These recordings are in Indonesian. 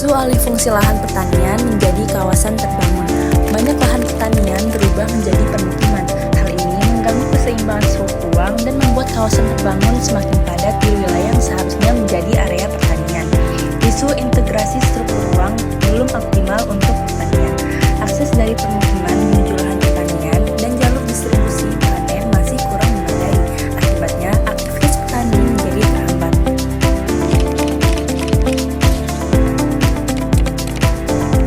Isu alih fungsi lahan pertanian menjadi kawasan terbangun. Banyak lahan pertanian berubah menjadi permukiman. Hal ini mengganggu keseimbangan suhu ruang dan membuat kawasan terbangun semakin padat di wilayah yang seharusnya menjadi area pertanian. Isu integrasi struktur ruang belum optimal untuk pertanian. Akses dari permukiman menuju lahan pertanian dan jalur distribusi panen masih kurang memadai. Akibatnya, aktivitas petani menjadi terhambat.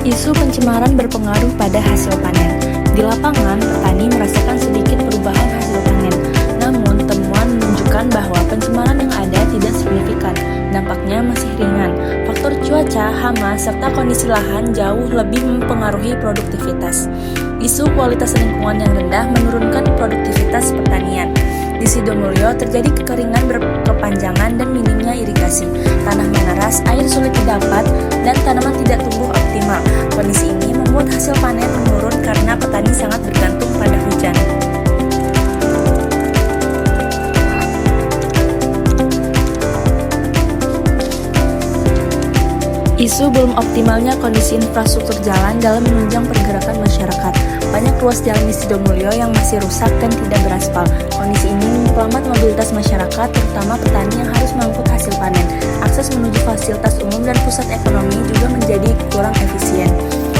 Isu pencemaran berpengaruh pada hasil panen. Di lapangan, petani merasakan sedikit perubahan hasil panen. Namun, temuan menunjukkan bahwa pencemaran yang ada tidak signifikan. Dampaknya masih ringan. Faktor cuaca, hama, serta kondisi lahan jauh lebih mempengaruhi produktivitas. Isu kualitas lingkungan yang rendah menurunkan produktivitas pertanian. Di Sidomulyo terjadi kekeringan berkepanjangan dan minimnya irigasi. Tanah mengeras, air sulit didapat, dan tanaman tidak tumbuh optimal. Kondisi ini membuat hasil panen menurun karena petani sangat bergantung pada hujan. Isu belum optimalnya kondisi infrastruktur jalan dalam menunjang pergerakan masyarakat. Banyak ruas jalan di Sidomulyo yang masih rusak dan tidak beraspal. Kondisi ini memperlambat mobilitas masyarakat, terutama petani yang harus mengangkut hasil panen. Akses menuju fasilitas umum dan pusat ekonomi juga menjadi kurang efisien.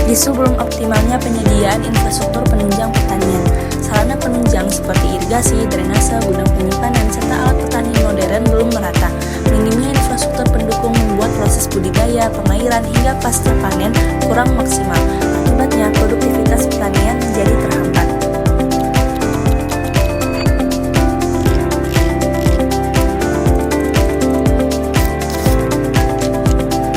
Isu belum optimalnya penyediaan infrastruktur penunjang pertanian. Sarana penunjang seperti irigasi, drainase, gudang penyimpanan, serta alat petani modern belum merata. Minimnya infrastruktur pendukung membuat proses budidaya, pengairan, hingga pasca panen kurang maksimal. Akibatnya, produktivitas pertanian menjadi terhambat.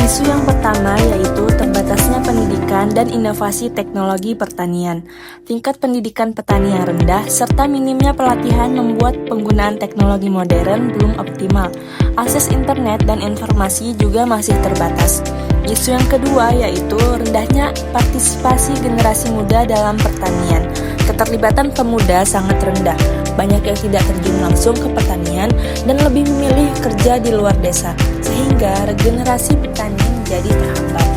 Isu yang pertama yaitu terbatasnya pendidikan dan inovasi teknologi pertanian. Tingkat pendidikan petani yang rendah serta minimnya pelatihan membuat penggunaan teknologi modern belum optimal. Akses internet dan informasi juga masih terbatas. Isu yang kedua yaitu rendahnya partisipasi generasi muda dalam pertanian. Keterlibatan pemuda sangat rendah. Banyak yang tidak terjun langsung ke pertanian dan lebih memilih kerja di luar desa, sehingga regenerasi petani menjadi terhambat.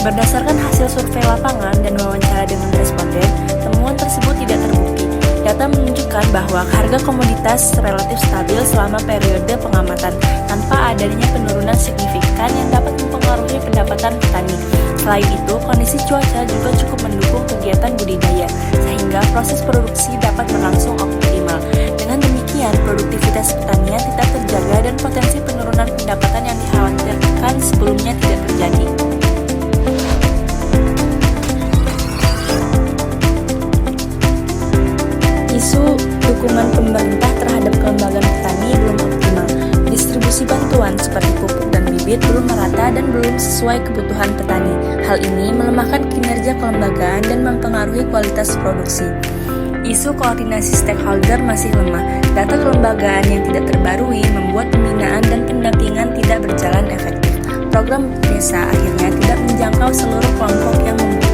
Berdasarkan hasil survei lapangan dan wawancara dengan responden, temuan tersebut tidak terbukti. Data menunjukkan bahwa harga komoditas relatif stabil selama periode pengamatan, tanpa adanya penurunan signifikan yang dapat mempengaruhi pendapatan petani. Selain itu, kondisi cuaca juga cukup mendukung kegiatan budidaya, sehingga proses produksi dapat berlangsung optimal. Dengan demikian, produktivitas pertanian tetap terjaga dan potensi penurunan pendapatan yang dikhawatirkan sebelumnya tidak terjadi. Isu dukungan pemerintah terhadap kelembagaan petani belum optimal. Distribusi bantuan seperti pupuk dan bibit belum merata dan belum sesuai kebutuhan petani. Hal ini melemahkan kinerja kelembagaan dan mempengaruhi kualitas produksi. Isu koordinasi stakeholder masih lemah. Data kelembagaan yang tidak terbarui membuat pembinaan dan pendampingan tidak berjalan efektif. Program desa akhirnya tidak menjangkau seluruh kelompok yang membutuhkan.